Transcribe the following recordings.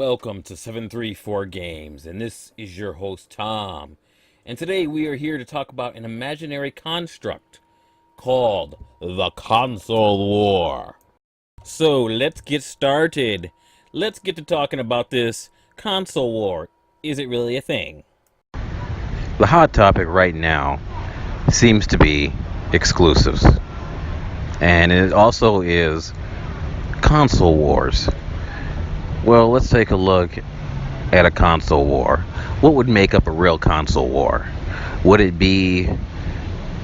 Welcome to 734 Games, and this is your host, Tom. And today we are here to talk about an imaginary construct called the Console War. So let's get started. Let's get to talking about this console war. Is it really a thing? The hot topic right now seems to be exclusives. And it also is console wars. Well, let's take a look at a console war. What would make up a real console war? Would it be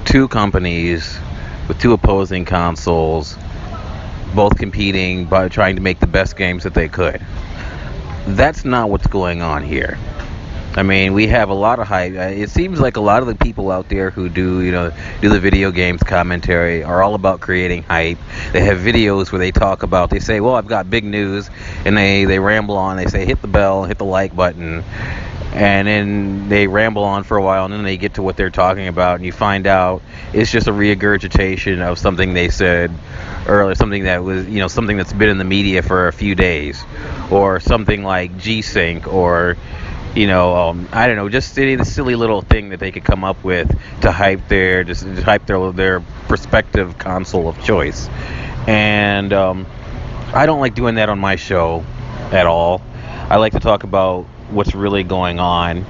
two companies with two opposing consoles, both competing by trying to make the best games that they could? That's not what's going on here. I mean, we have a lot of hype. It seems like a lot of the people out there who do the video games commentary are all about creating hype. They have videos where they say, well, I've got big news, and they ramble on. They say, hit the bell, hit the like button, and then they ramble on for a while, and then they get to what they're talking about, and you find out it's just a regurgitation of something they said earlier, something that was, something that's been in the media for a few days, or something like G-Sync, or I don't know, just the silly little thing that they could come up with to hype their prospective console of choice. And I don't like doing that on my show at all. I like to talk about what's really going on.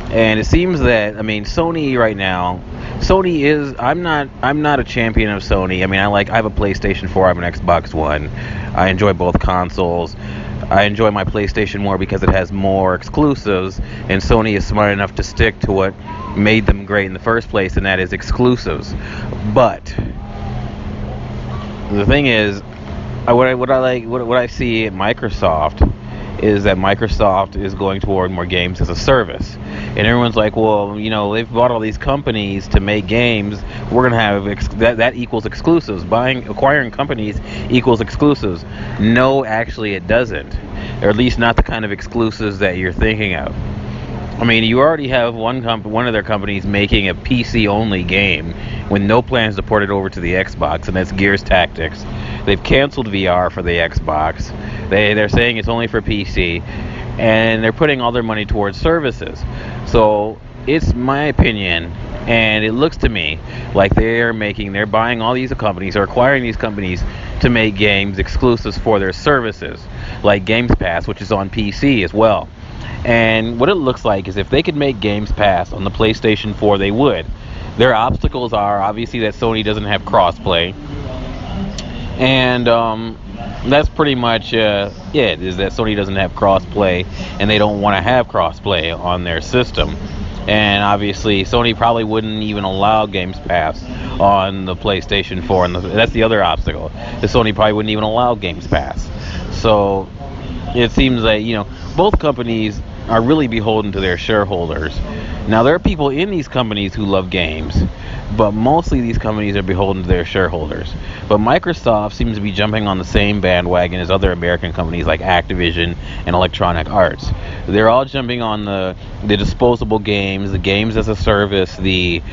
And it seems that, Sony right now, I'm not a champion of Sony. I have a PlayStation 4, I have an Xbox One. I enjoy both consoles. I enjoy my PlayStation more because it has more exclusives, and Sony is smart enough to stick to what made them great in the first place, and that is exclusives. But the thing is, what I see at Microsoft is that Microsoft is going toward more games as a service. And everyone's like, well, they've bought all these companies to make games. We're going to have that equals exclusives. Acquiring companies equals exclusives. No, actually it doesn't. Or at least not the kind of exclusives that you're thinking of. You already have one of their companies making a PC-only game with no plans to port it over to the Xbox, and that's Gears Tactics. They've canceled VR for the Xbox. They're saying it's only for PC, and they're putting all their money towards services. So it's my opinion, and it looks to me like they're buying all these companies or acquiring these companies to make games exclusives for their services, like Games Pass, which is on PC as well. And what it looks like is if they could make Games Pass on the PlayStation 4, they would. Their obstacles are obviously that Sony doesn't have crossplay. And that's pretty much it, is that Sony doesn't have crossplay, and they don't want to have crossplay on their system. And obviously, Sony probably wouldn't even allow Games Pass on the PlayStation 4, and that's the other obstacle. The Sony probably wouldn't even allow Games Pass. So it seems like, both companies are really beholden to their shareholders. Now, there are people in these companies who love games, but mostly these companies are beholden to their shareholders. But Microsoft seems to be jumping on the same bandwagon as other American companies like Activision and Electronic Arts. They're all jumping on the disposable games, the games as a service, the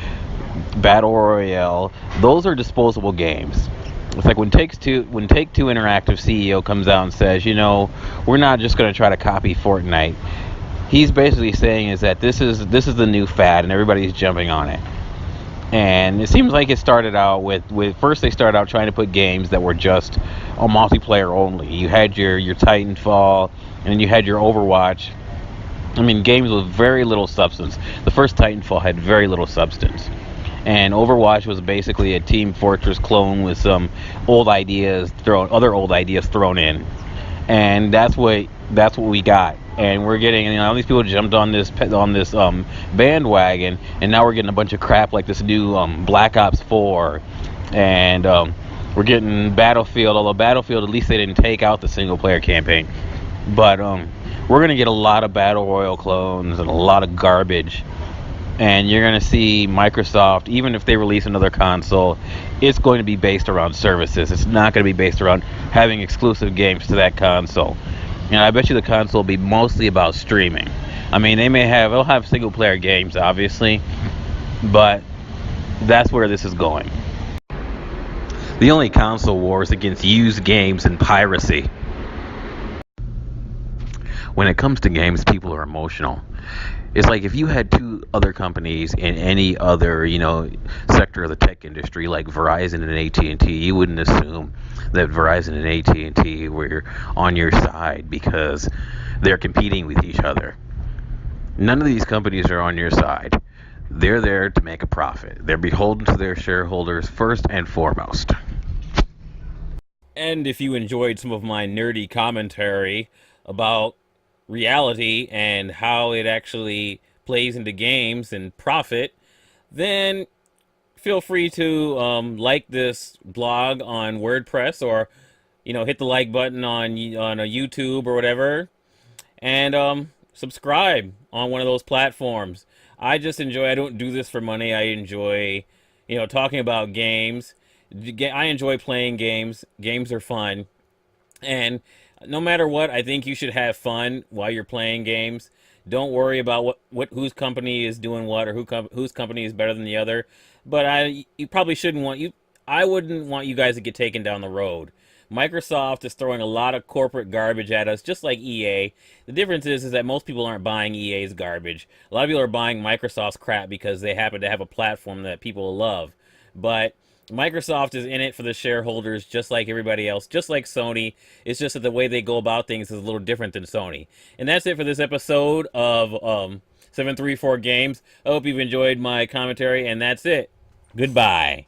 Battle Royale. Those are disposable games. It's like when Take-Two Interactive CEO comes out and says, we're not just going to try to copy Fortnite. He's basically saying is that this is the new fad, and everybody's jumping on it. And it seems like it started out with first they started out trying to put games that were just a multiplayer only. You had your Titanfall, and you had your Overwatch. Games with very little substance. The first Titanfall had very little substance. And Overwatch was basically a Team Fortress clone with some other old ideas thrown in. And that's what we got. And we're getting, all these people jumped on this bandwagon, and now we're getting a bunch of crap like this new Black Ops 4, and we're getting Battlefield. Although Battlefield, at least they didn't take out the single player campaign, but we're gonna get a lot of Battle Royale clones and a lot of garbage. And you're going to see Microsoft, even if they release another console, it's going to be based around services. It's not going to be based around having exclusive games to that console. I bet you the console will be mostly about streaming. They'll have single player games, obviously, but that's where this is going. The only console war is against used games and piracy. when it comes to games, people are emotional. It's like if you had two other companies in any other, sector of the tech industry, like Verizon and AT&T, you wouldn't assume that Verizon and AT&T were on your side because they're competing with each other. None of these companies are on your side. They're there to make a profit. They're beholden to their shareholders first and foremost. And if you enjoyed some of my nerdy commentary about reality and how it actually plays into games and profit, then feel free to like this blog on WordPress, or hit the like button on a YouTube or whatever, and subscribe on one of those platforms. I just enjoy. I don't do this for money. I enjoy, talking about games. I enjoy playing games. Games are fun, and no matter what, I think you should have fun while you're playing games. Don't worry about what whose company is doing what, or whose company is better than the other. But you probably shouldn't want you. I wouldn't want you guys to get taken down the road. Microsoft is throwing a lot of corporate garbage at us, just like EA. The difference is that most people aren't buying EA's garbage. A lot of people are buying Microsoft's crap because they happen to have a platform that people love. But Microsoft is in it for the shareholders, just like everybody else, just like Sony. It's just that the way they go about things is a little different than Sony. And that's it for this episode of 734 Games. I hope you've enjoyed my commentary, and that's it. Goodbye.